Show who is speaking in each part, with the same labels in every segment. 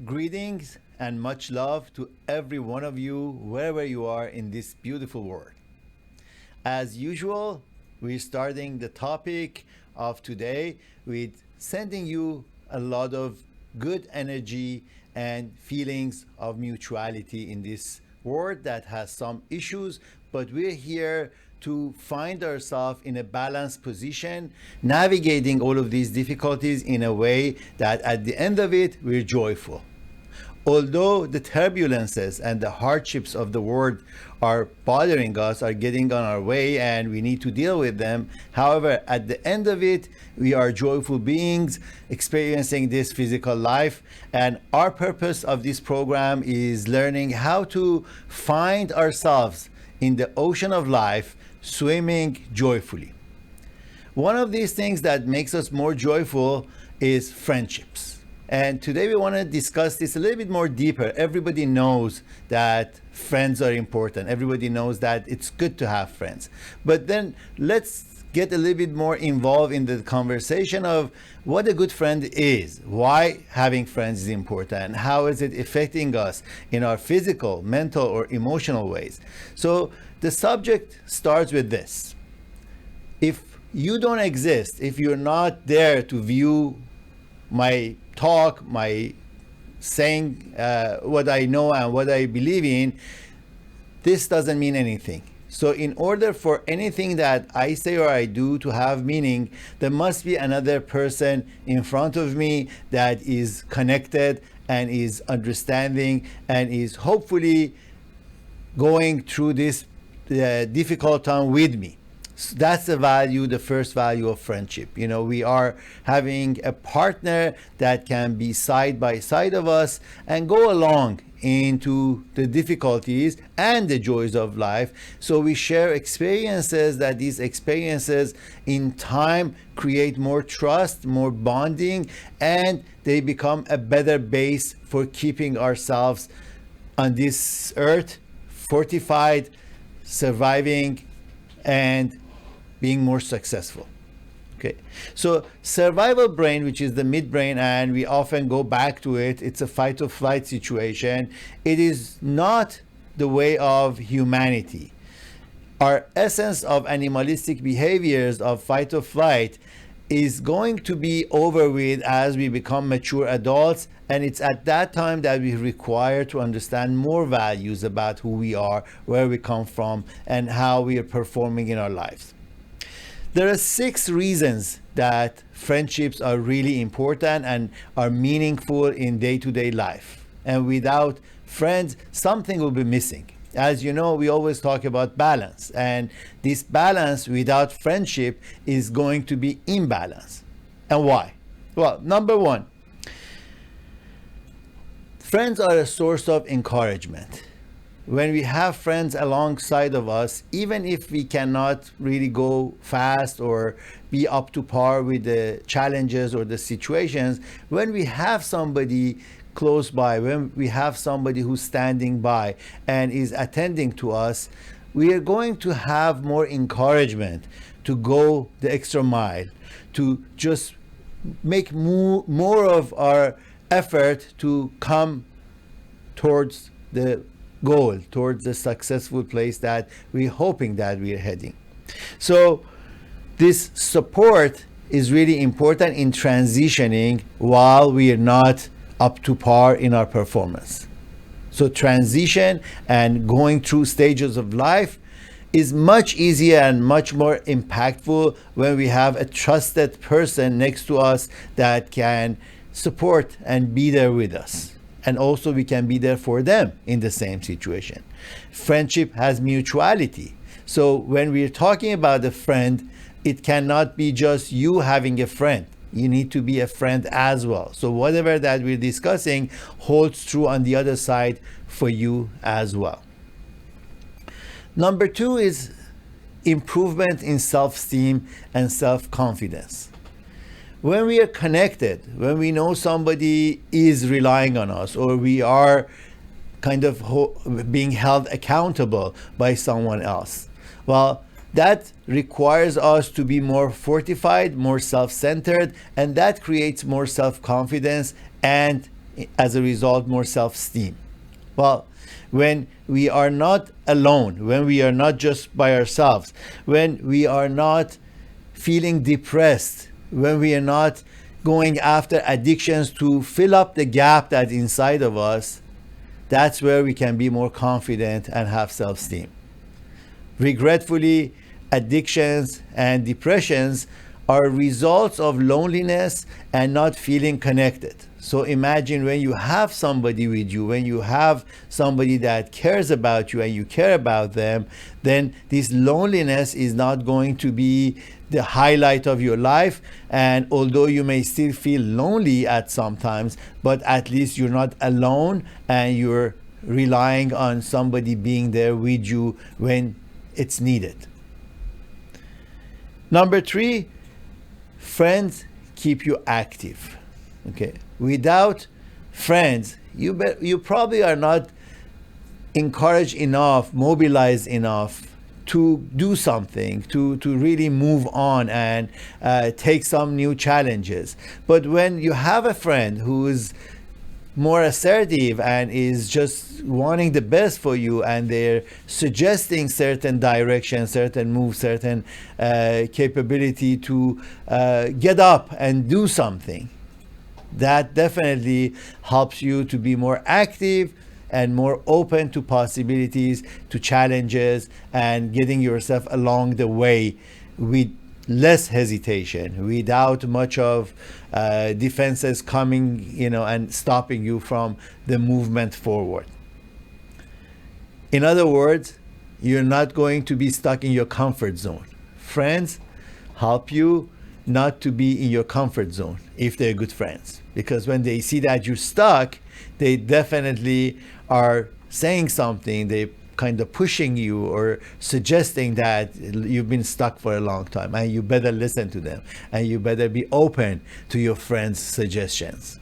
Speaker 1: Greetings and much love to every one of you, wherever you are in this beautiful world. As usual, we're starting the topic of today with sending you a lot of good energy and feelings of mutuality in this world that has some issues, but we're here to find ourselves in a balanced position, navigating all of these difficulties in a way that at the end of it, we're joyful. Although the turbulences and the hardships of the world are bothering us, are getting on our way, and we need to deal with them, however, at the end of it, we are joyful beings experiencing this physical life. And our purpose of this program is learning how to find ourselves in the ocean of life, swimming joyfully. One of these things that makes us more joyful is friendships. And today we want to discuss this a little bit more deeper. Everybody knows that friends are important. Everybody knows that it's good to have friends. But then let's get a little bit more involved in the conversation of what a good friend is, why having friends is important, and how is it affecting us in our physical, mental, or emotional ways. So the subject starts with this. If you don't exist, if you're not there to view my talk, my saying what I know and what I believe in, this doesn't mean anything. So in order for anything that I say or I do to have meaning, there must be another person in front of me that is connected and is understanding and is hopefully going through this difficult time with me. So that's the value, the first value of friendship. You know, we are having a partner that can be side by side of us and go along into the difficulties and the joys of life. So we share experiences that these experiences in time create more trust, more bonding, and they become a better base for keeping ourselves on this earth fortified, surviving, and being more successful. Okay, so survival brain, which is the midbrain, and we often go back to it, it's a fight or flight situation. It is not the way of humanity. Our essence of animalistic behaviors of fight or flight is going to be over with as we become mature adults, and it's at that time that we require to understand more values about who we are, where we come from, and how we are performing in our lives. There are 6 reasons that friendships are really important and are meaningful in day-to-day life. And without friends, something will be missing. As you know, we always talk about balance, and this balance without friendship is going to be imbalance. And why? Well, number 1, friends are a source of encouragement. When we have friends alongside of us, even if we cannot really go fast or be up to par with the challenges or the situations, when we have somebody close by, when we have somebody who's standing by and is attending to us, we are going to have more encouragement to go the extra mile, to just make more of our effort to come towards the goal, towards the successful place that we're hoping that we're heading. So this support is really important in transitioning while we are not up to par in our performance. So transition and going through stages of life is much easier and much more impactful when we have a trusted person next to us that can support and be there with us. And also we can be there for them in the same situation. Friendship has mutuality. So when we're talking about a friend, it cannot be just you having a friend. You need to be a friend as well. So whatever that we're discussing holds true on the other side for you as well. Number 2 is improvement in self-esteem and self-confidence. When we are connected, when we know somebody is relying on us, or we are kind of being held accountable by someone else, well, that requires us to be more fortified, more self-centered, and that creates more self-confidence and as a result, more self-esteem. Well, when we are not alone, when we are not just by ourselves, when we are not feeling depressed, when we are not going after addictions to fill up the gap that's inside of us, that's where we can be more confident and have self-esteem. Regretfully, addictions and depressions are results of loneliness and not feeling connected. So imagine when you have somebody with you, when you have somebody that cares about you and you care about them, then this loneliness is not going to be the highlight of your life. And although you may still feel lonely at sometimes, but at least you're not alone and you're relying on somebody being there with you when it's needed. Number 3, friends keep you active. Okay, without friends, you probably are not encouraged enough, mobilized enough to do something, to really move on and take some new challenges. But when you have a friend who is more assertive and is just wanting the best for you, and they're suggesting certain direction, certain move, certain capability to get up and do something, that definitely helps you to be more active and more open to possibilities, to challenges, and getting yourself along the way with less hesitation, without much of defenses coming, and stopping you from the movement forward. In other words, you're not going to be stuck in your comfort zone. Friends help you not to be in your comfort zone if they're good friends, because when they see that you're stuck, they definitely are saying something. They kind of pushing you or suggesting that you've been stuck for a long time and you better listen to them and you better be open to your friends' suggestions.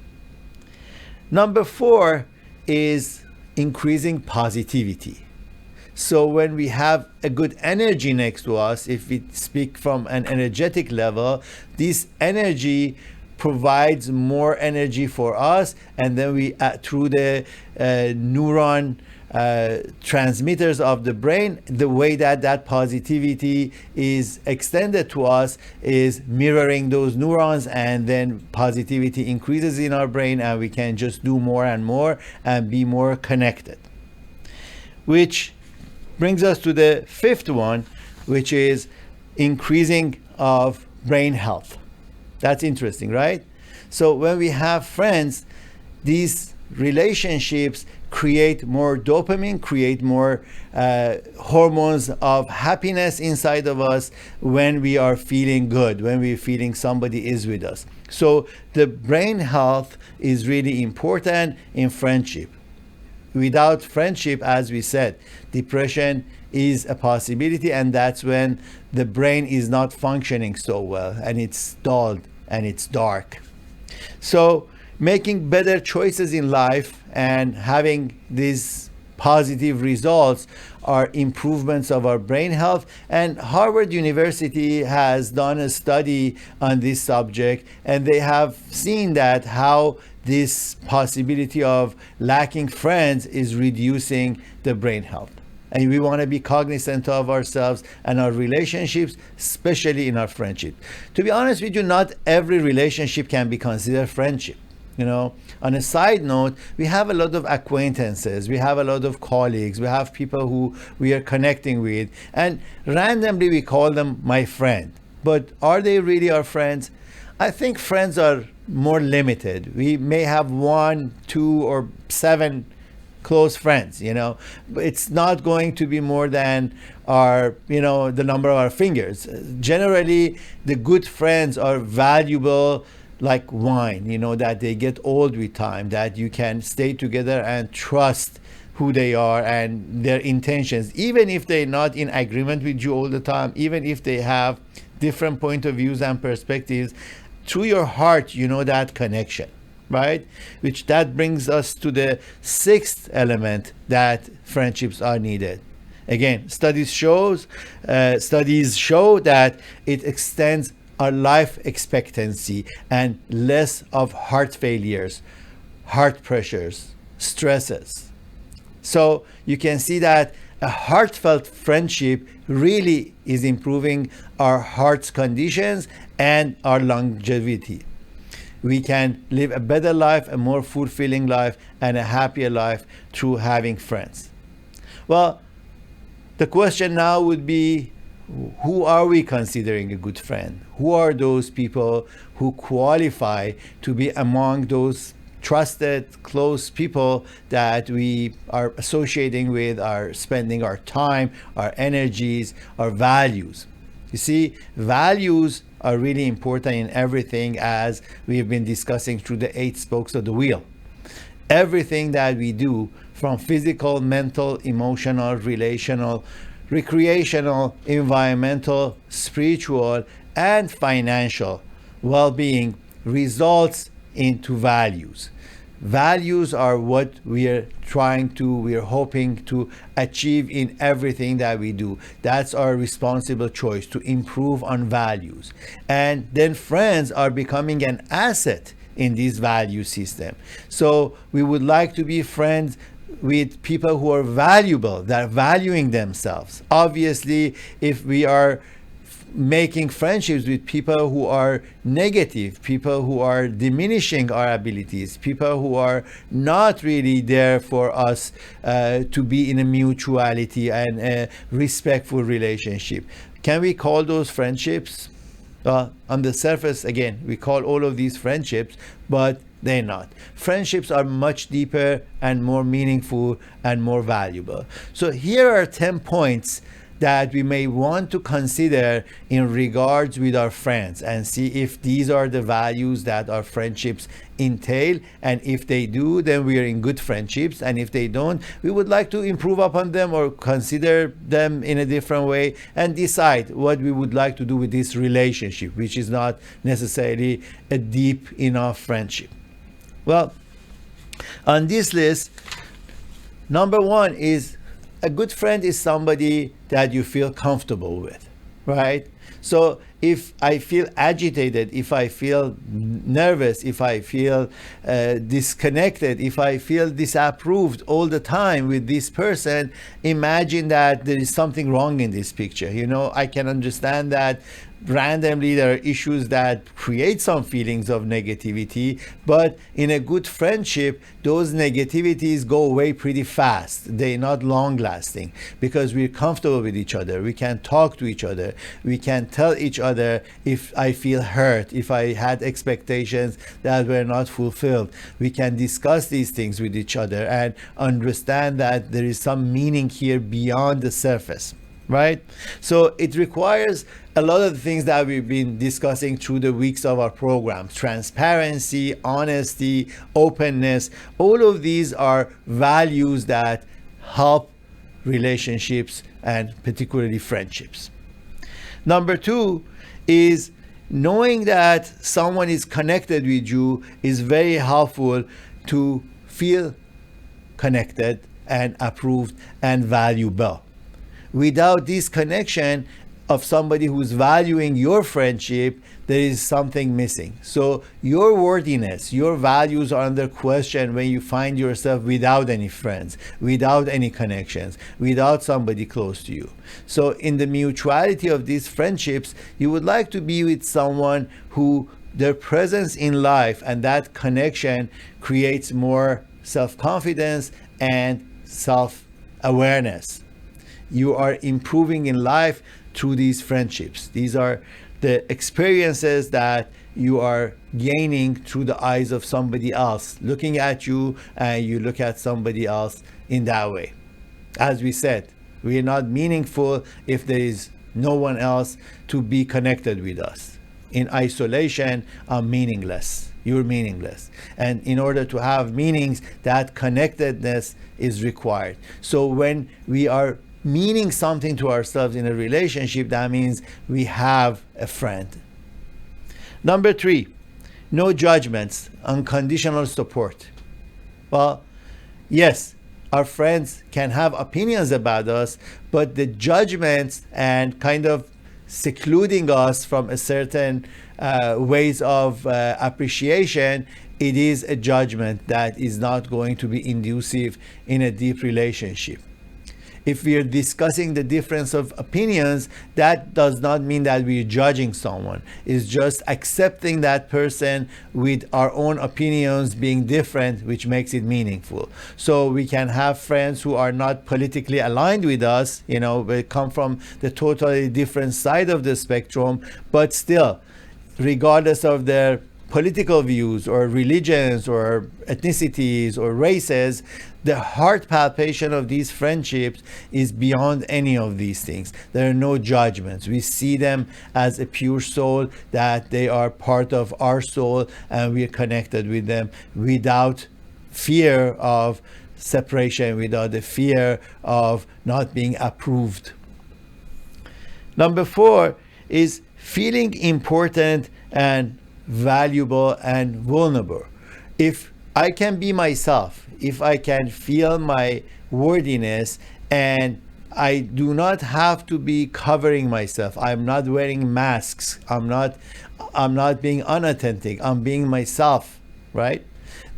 Speaker 1: Number 4 is increasing positivity. So when we have a good energy next to us, if we speak from an energetic level, this energy provides more energy for us, and then we through the neuron transmitters of the brain, the way that positivity is extended to us is mirroring those neurons, and then positivity increases in our brain and we can just do more and more and be more connected. Which brings us to the 5th one, which is increasing of brain health. That's interesting, right? So when we have friends, these relationships create more dopamine, create more hormones of happiness inside of us when we are feeling good, when we're feeling somebody is with us. So the brain health is really important in friendship. Without friendship, as we said, depression is a possibility, and that's when the brain is not functioning so well and it's dulled and it's dark. So making better choices in life and having these positive results are improvements of our brain health. And Harvard University has done a study on this subject, and they have seen that how this possibility of lacking friends is reducing the brain health. And we want to be cognizant of ourselves and our relationships, especially in our friendship. To be honest with you, not every relationship can be considered friendship. On a side note, we have a lot of acquaintances, we have a lot of colleagues, we have people who we are connecting with, and randomly we call them my friend. But are they really our friends? I think friends are more limited. We may have 1, 2, or 7 close friends, but it's not going to be more than our, the number of our fingers. Generally, the good friends are valuable like wine, that they get old with time, that you can stay together and trust who they are and their intentions, even if they're not in agreement with you all the time, even if they have different point of views and perspectives. Through your heart, that connection, right? Which that brings us to the 6th element, that friendships are needed. Again, studies show that it extends our life expectancy and less of heart failures. heart pressures, stresses. So you can see that a heartfelt friendship really is improving our heart's conditions and our longevity. We can live a better life, a more fulfilling life, and a happier life through having friends. Well, the question now would be, who are we considering a good friend? Who are those people who qualify to be among those trusted, close people that we are associating with, are spending our time, our energies, our values? You see, values are really important in everything, as we've been discussing through the 8 spokes of the wheel. Everything that we do, from physical, mental, emotional, relational, recreational, environmental, spiritual, and financial well-being, results into values. Values are what we're hoping to achieve in everything that we do. That's our responsible choice, to improve on values. And then friends are becoming an asset in this value system. So we would like to be friends with people who are valuable, that are valuing themselves. Obviously, if we are making friendships with people who are negative, people who are diminishing our abilities, people who are not really there for us to be in a mutuality and a respectful relationship, can we call those friendships? On the surface, again, we call all of these friendships, but they're not. Friendships are much deeper and more meaningful and more valuable. So here are 10 points that we may want to consider in regards with our friends, and see if these are the values that our friendships entail. And if they do, then we are in good friendships. And if they don't, we would like to improve upon them or consider them in a different way and decide what we would like to do with this relationship, which is not necessarily a deep enough friendship. Well, on this list, number 1 is, a good friend is somebody that you feel comfortable with, right? So if I feel agitated, if I feel nervous, if I feel disconnected, if I feel disapproved all the time with this person, imagine that there is something wrong in this picture. You know, I can understand that randomly there are issues that create some feelings of negativity, but in a good friendship, those negativities go away pretty fast. They're not long lasting, because we're comfortable with each other. We can talk to each other. We can tell each other if I feel hurt, if I had expectations that were not fulfilled. We can discuss these things with each other and understand that there is some meaning here beyond the surface, right? So it requires a lot of the things that we've been discussing through the weeks of our program: transparency, honesty, openness. All of these are values that help relationships, and particularly friendships. Number 2 is knowing that someone is connected with you is very helpful to feel connected and approved and valuable. Without this connection of somebody who's valuing your friendship, there is something missing. So your worthiness, your values are under question when you find yourself without any friends, without any connections, without somebody close to you. So in the mutuality of these friendships, you would like to be with someone who their presence in life and that connection creates more self-confidence and self-awareness. You are improving in life through these friendships. These are the experiences that you are gaining through the eyes of somebody else looking at you, and you look at somebody else in that way. As we said, we are not meaningful if there is no one else to be connected with us. In isolation, I'm meaningless. You're meaningless. And in order to have meanings, that connectedness is required. So when we are meaning something to ourselves in a relationship, that means we have a friend. Number 3, no judgments, unconditional support. Well, yes, our friends can have opinions about us, but the judgments and kind of secluding us from a certain ways of appreciation, it is a judgment that is not going to be inducive in a deep relationship. If we are discussing the difference of opinions, that does not mean that we're judging someone. It's just accepting that person with our own opinions being different, which makes it meaningful. So we can have friends who are not politically aligned with us, they come from the totally different side of the spectrum, but still, regardless of their political views or religions or ethnicities or races, the heart palpitation of these friendships is beyond any of these things. There are no judgments. We see them as a pure soul, that they are part of our soul and we are connected with them without fear of separation, without the fear of not being approved. Number 4 is feeling important and valuable and vulnerable. If I can be myself, if I can feel my worthiness, and I do not have to be covering myself, I'm not wearing masks, I'm not being unauthentic, I'm being myself, right?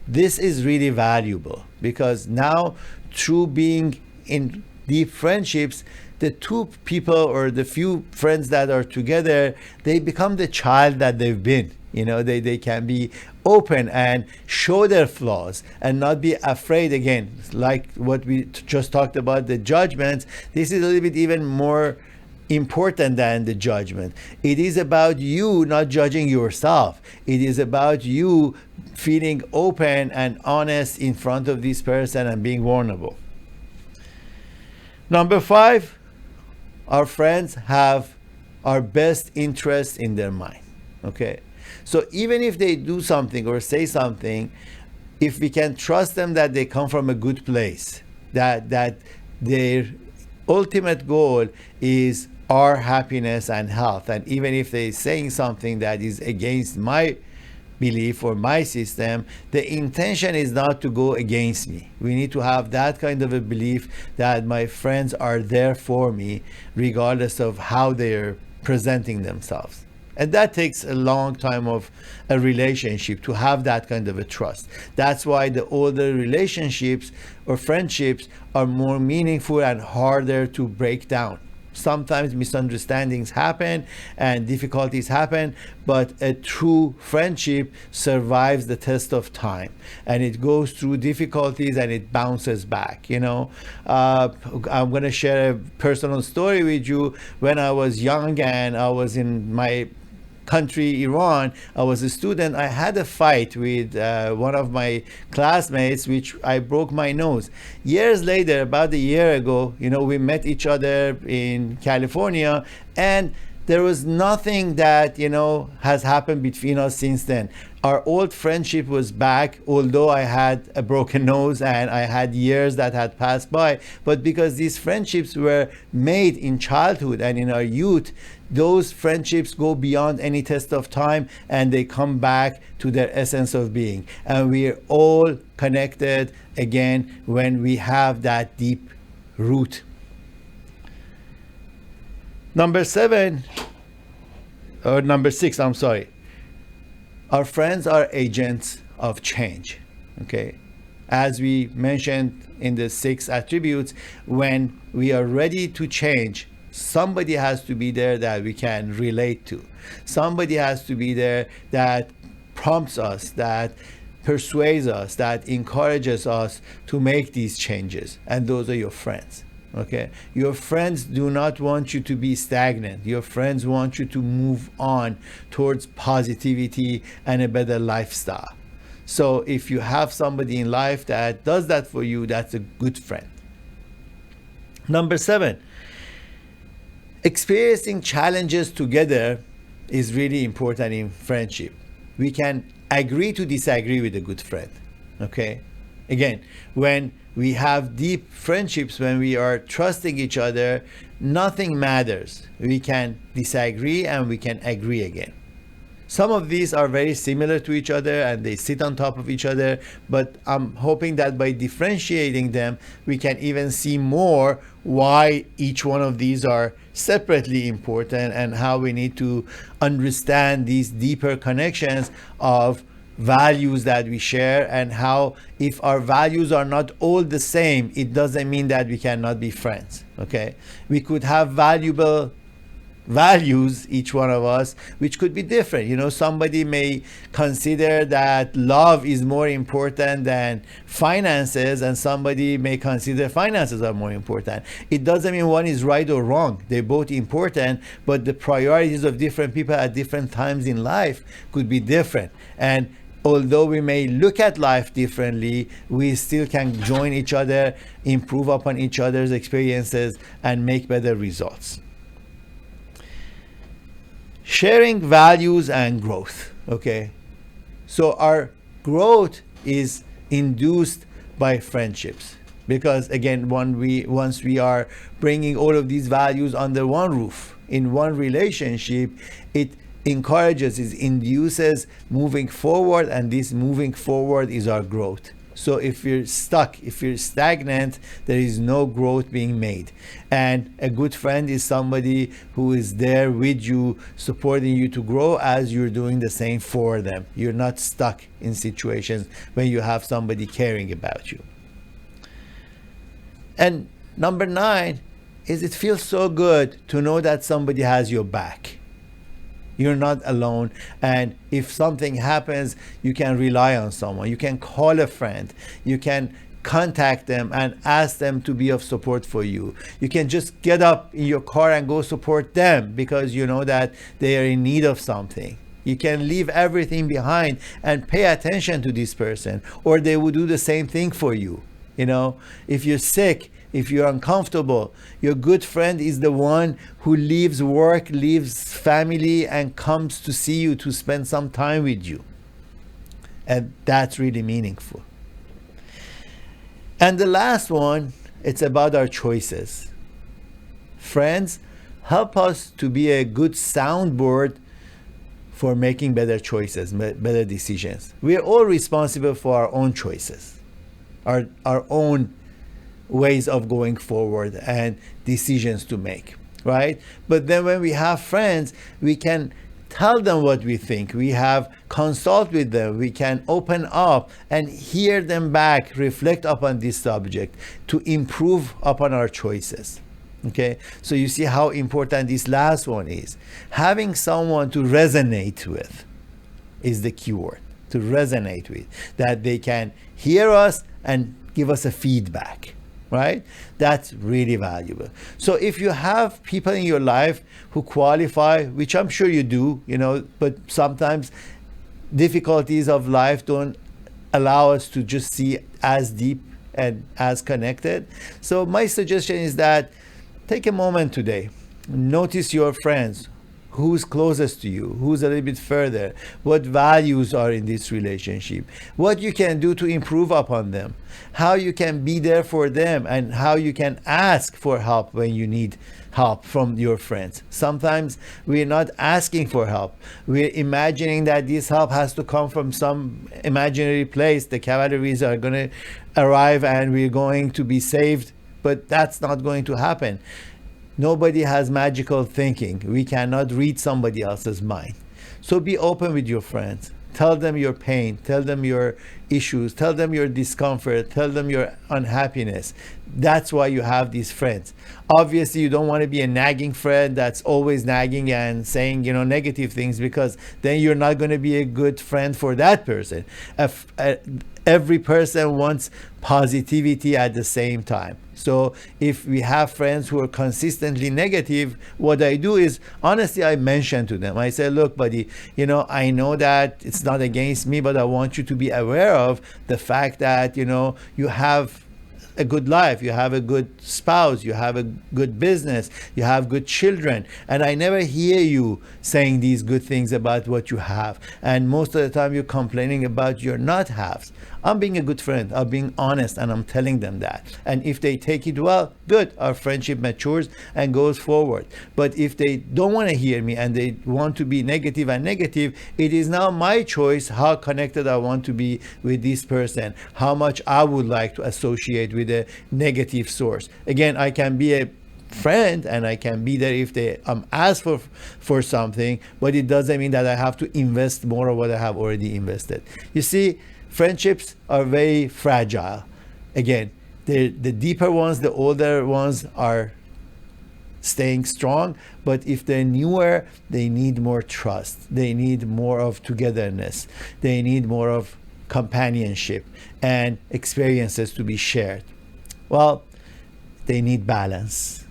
Speaker 1: This is really valuable, because now, through being in deep friendships, the two people or the few friends that are together, they become the child that they've been. They can be open and show their flaws and not be afraid. Again, like what we just talked about, the judgments, this is a little bit even more important than the judgment. It is about you not judging yourself. It is about you feeling open and honest in front of this person and being vulnerable. Number 5, our friends have our best interest in their mind. Okay? So even if they do something or say something, if we can trust them that they come from a good place, that their ultimate goal is our happiness and health, and even if they're saying something that is against my belief or my system, the intention is not to go against me. We need to have that kind of a belief that my friends are there for me regardless of how they're presenting themselves. And that takes a long time of a relationship to have that kind of a trust. That's why the older relationships or friendships are more meaningful and harder to break down. Sometimes misunderstandings happen and difficulties happen, but a true friendship survives the test of time, and it goes through difficulties and it bounces back. I'm going to share a personal story with you. When I was young and I was in my country, Iran, I was a student, I had a fight with one of my classmates, which I broke my nose. Years later, about a year ago, we met each other in California, and there was nothing that, has happened between us since then. Our old friendship was back, although I had a broken nose and I had years that had passed by. But because these friendships were made in childhood and in our youth, those friendships go beyond any test of time and they come back to their essence of being. And we are all connected again when we have that deep root. Number 6, I'm sorry. Our friends are agents of change. Okay? As we mentioned in the 6 attributes, when we are ready to change, somebody has to be there that we can relate to. Somebody has to be there that prompts us, that persuades us, that encourages us to make these changes. And those are your friends. Okay? Your friends do not want you to be stagnant. Your friends want you to move on towards positivity and a better lifestyle. So if you have somebody in life that does that for you, that's a good friend. Number 7, experiencing challenges together is really important in friendship. We can agree to disagree with a good friend. Okay? Again, when we have deep friendships, when we are trusting each other, nothing matters. We can disagree and we can agree again. Some of these are very similar to each other and they sit on top of each other, but I'm hoping that by differentiating them, we can even see more why each one of these are separately important and how we need to understand these deeper connections of values that we share, and how if our values are not all the same, it doesn't mean that we cannot be friends. Okay, we could have valuable values, each one of us, which could be different. You know, somebody may consider that love is more important than finances, and somebody may consider finances are more important. It doesn't mean one is right or wrong. They're both important, but the priorities of different people at different times in life could be different. And although we may look at life differently, we still can join each other, improve upon each other's experiences, and make better results. Sharing values and growth. Okay, so our growth is induced by friendships, because again, once we are bringing all of these values under one roof in one relationship, it encourages, it induces moving forward, and this moving forward is our growth. So if you're stuck, if you're stagnant, there is no growth being made. And a good friend is somebody who is there with you, supporting you to grow as you're doing the same for them. You're not stuck in situations when you have somebody caring about you. And number 9 is, it feels so good to know that somebody has your back. You're not alone, and if something happens, you can rely on someone. You can call a friend. You can contact them and ask them to be of support for you. You can just get up in your car and go support them because you know that they are in need of something. You can leave everything behind and pay attention to this person, or they will do the same thing for you. You know, if you're sick, if you're uncomfortable, your good friend is the one who leaves work, leaves family, and comes to see you, to spend some time with you. And that's really meaningful. And the last one, it's about our choices. Friends help us to be a good soundboard for making better choices, better decisions. We are all responsible for our own choices, our own ways of going forward and decisions to make, right? But then when we have friends, we can tell them what we think. We have consult with them. We can open up and hear them back, reflect upon this subject to improve upon our choices. Okay, so you see how important this last one is. Having someone to resonate with is the key word, to resonate with, that they can hear us and give us a feedback, right? That's really valuable. So if you have people in your life who qualify, which I'm sure you do, you know, but sometimes difficulties of life don't allow us to just see as deep and as connected. So my suggestion is that take a moment today, notice your friends, who's closest to you, who's a little bit further, what values are in this relationship, what you can do to improve upon them, how you can be there for them, and how you can ask for help when you need help from your friends. Sometimes we're not asking for help. We're imagining that this help has to come from some imaginary place. The cavalries are going to arrive and we're going to be saved, but that's not going to happen. Nobody has magical thinking. We cannot read somebody else's mind. So be open with your friends. Tell them your pain, tell them your issues, tell them your discomfort, tell them your unhappiness. That's why you have these friends. Obviously, you don't want to be a nagging friend that's always nagging and saying, negative things, because then you're not going to be a good friend for that person. Every person wants positivity at the same time. So if we have friends who are consistently negative, what I do is, honestly, I mention to them. I say, look, buddy, I know that it's not against me, but I want you to be aware of the fact that, you have a good life, you have a good spouse, you have a good business, you have good children, and I never hear you saying these good things about what you have. And most of the time you're complaining about your not haves. I'm being a good friend, I'm being honest, and I'm telling them that. And if they take it well, good, our friendship matures and goes forward. But if they don't want to hear me and they want to be negative and negative, it is now my choice how connected I want to be with this person, how much I would like to associate with a negative source. Again, I can be a friend and I can be there if they ask for something, but it doesn't mean that I have to invest more of what I have already invested. You see, friendships are very fragile. Again, the deeper ones, the older ones are staying strong, but if they're newer, they need more trust, they need more of togetherness, they need more of companionship and experiences to be shared. Well, they need balance.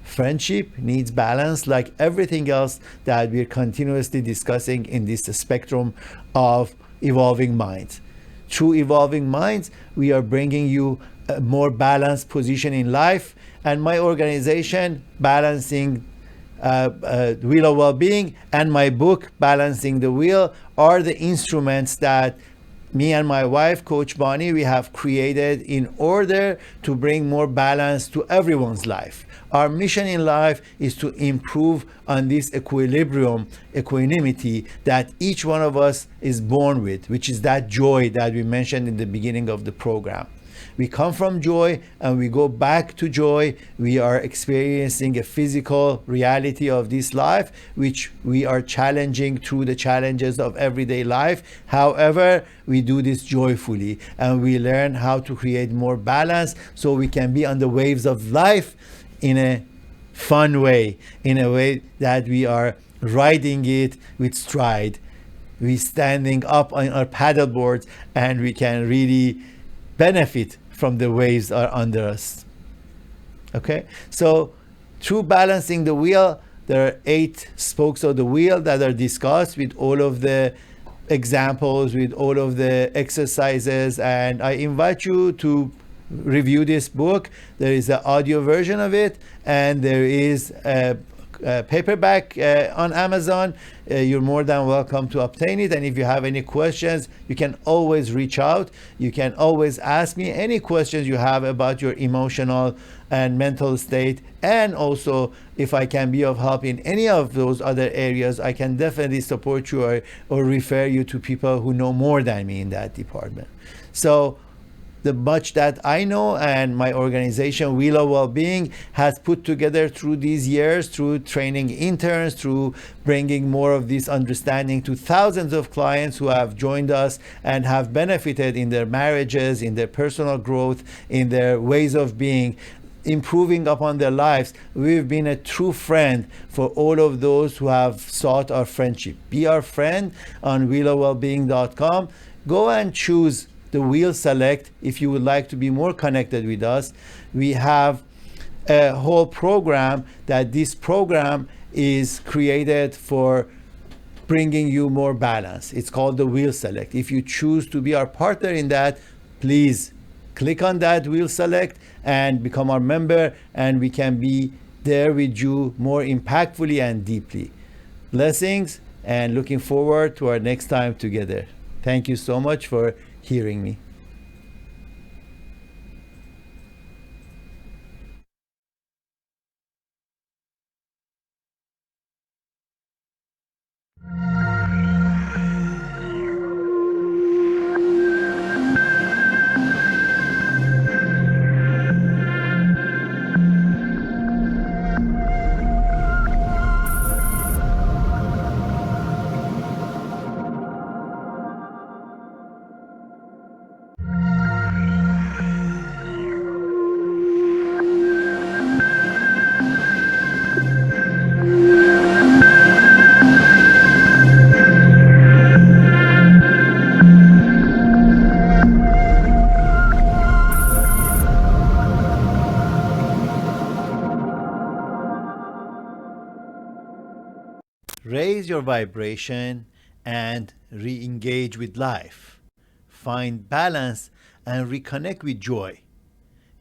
Speaker 1: Friendship needs balance, like everything else that we're continuously discussing in this spectrum of evolving minds. Through evolving minds, we are bringing you a more balanced position in life. And my organization, Balancing Wheel of Wellbeing, and my book, Balancing the Wheel, are the instruments that me and my wife, Coach Bonnie, we have created in order to bring more balance to everyone's life. Our mission in life is to improve on this equanimity that each one of us is born with, which is that joy that we mentioned in the beginning of the program. We come from joy and we go back to joy. We are experiencing a physical reality of this life, which we are challenging through the challenges of everyday life. However, we do this joyfully and we learn how to create more balance so we can be on the waves of life in a fun way, in a way that we are riding it with stride. We standing up on our paddle boards and we can really benefit from the waves are under us. Okay, so through balancing the wheel, there are 8 spokes of the wheel that are discussed with all of the examples, with all of the exercises, and I invite you to review this book. There is an audio version of it, and there is a paperback on Amazon. You're more than welcome to obtain it. And if you have any questions, you can always reach out. You can always ask me any questions you have about your emotional and mental state. And also, if I can be of help in any of those other areas, I can definitely support you or refer you to people who know more than me in that department. So the much that I know and my organization, Wheel of Wellbeing, has put together through these years, through training interns, through bringing more of this understanding to thousands of clients who have joined us and have benefited in their marriages, in their personal growth, in their ways of being, improving upon their lives. We've been a true friend for all of those who have sought our friendship. Be our friend on wheelofwellbeing.com. Go and choose the wheel select if you would like to be more connected with us. We have a whole program that this program is created for bringing you more balance. It's called the wheel select. If you choose to be our partner in that, please click on that wheel select and become our member, and we can be there with you more impactfully and deeply. Blessings, and looking forward to our next time together. Thank you so much for hearing me. Raise your vibration and re-engage with life. Find balance and reconnect with joy.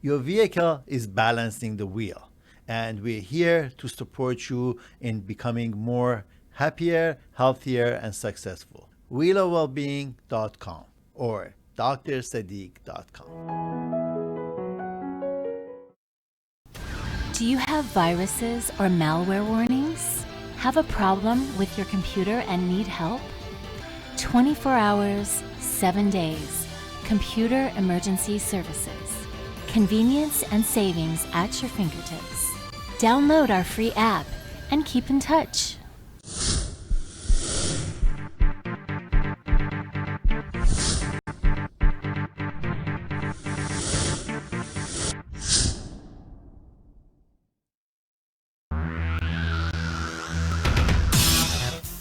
Speaker 1: Your vehicle is balancing the wheel, and we're here to support you in becoming more happier, healthier, and successful. wheelofwellbeing.com or drsadigh.com.
Speaker 2: Do you have viruses or malware warnings? Have a problem with your computer and need help? 24 hours, 7 days. Computer Emergency Services. Convenience and savings at your fingertips. Download our free app and keep in touch.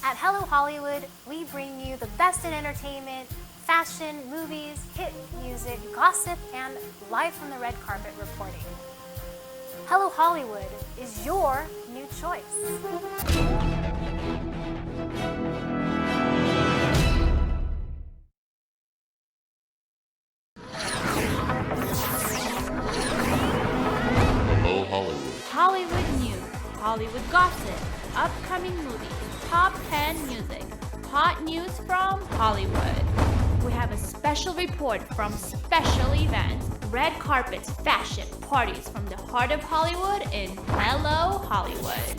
Speaker 3: At Hello Hollywood, we bring you the best in entertainment, fashion, movies, hit music, gossip, and live from the red carpet reporting. Hello Hollywood is your new choice.
Speaker 4: Hello Hollywood.
Speaker 5: Hollywood news, Hollywood gossip, upcoming movies, top 10 music, hot news from Hollywood. We have a special report from special events, red carpets, fashion, parties from the heart of Hollywood in Hello Hollywood.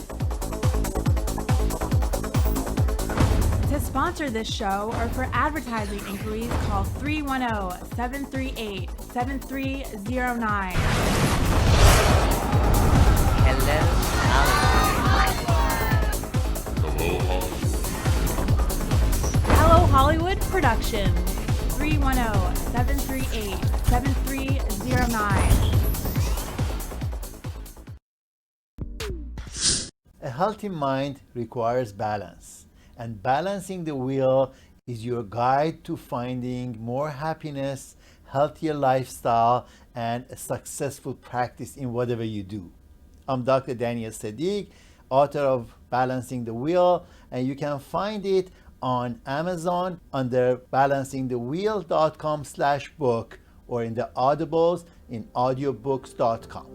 Speaker 6: To sponsor this show or for advertising inquiries, call 310-738-7309.
Speaker 4: Hello Hollywood.
Speaker 6: Hello Hollywood Productions. 310-738-7309.
Speaker 1: A healthy mind requires balance, and balancing the wheel is your guide to finding more happiness, healthier lifestyle, and a successful practice in whatever you do. I'm Dr. Daniel Sadigh, author of Balancing the Wheel, and you can find it on Amazon under balancingthewheel.com/book or in the Audibles in audiobooks.com.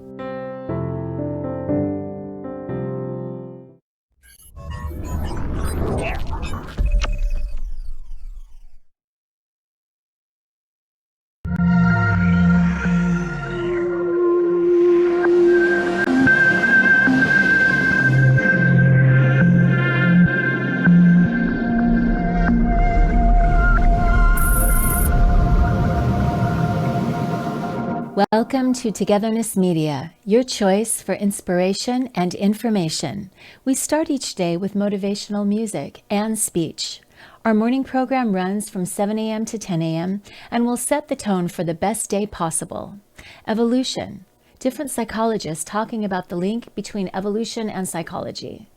Speaker 2: Welcome to Togetherness Media, your choice for inspiration and information. We start each day with motivational music and speech. Our morning program runs from 7 a.m. to 10 a.m. and will set the tone for the best day possible. Evolution, different psychologists talking about the link between evolution and psychology.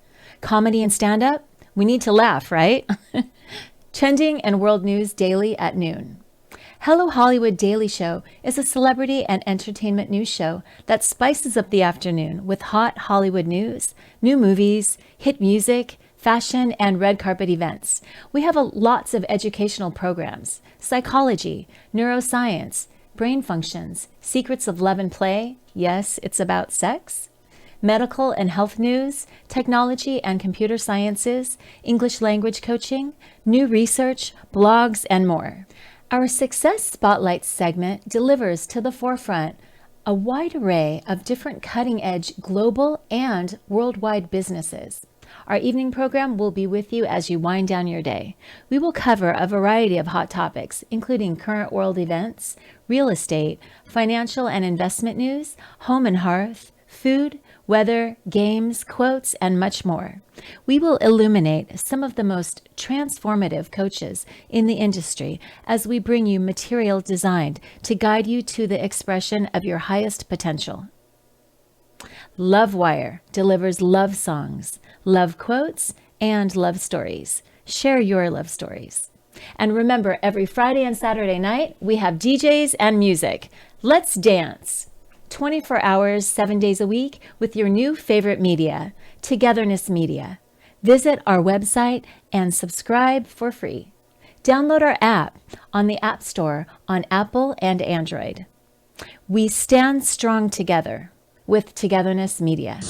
Speaker 2: Comedy and stand-up, we need to laugh, right? Trending and world news daily at noon. Hello Hollywood Daily Show is a celebrity and entertainment news show that spices up the afternoon with hot Hollywood news, new movies, hit music, fashion, and red carpet events. We have lots of educational programs, psychology, neuroscience, brain functions, secrets of love and play, yes, it's about sex, medical and health news, technology and computer sciences, English language coaching, new research, blogs, and more. Our Success Spotlight segment delivers to the forefront a wide array of different cutting-edge global and worldwide businesses. Our evening program will be with you as you wind down your day. We will cover a variety of hot topics, including current world events, real estate, financial and investment news, home and hearth, food, weather, games, quotes, and much more. We will illuminate some of the most transformative coaches in the industry as we bring you material designed to guide you to the expression of your highest potential. Lovewire delivers love songs, love quotes, and love stories. Share your love stories. And remember, every Friday and Saturday night, we have DJs and music. Let's dance. 24 hours, 7 days a week with your new favorite media, Togetherness Media. Visit our website and subscribe for free. Download our app on the App Store on Apple and Android. We stand strong together with Togetherness Media.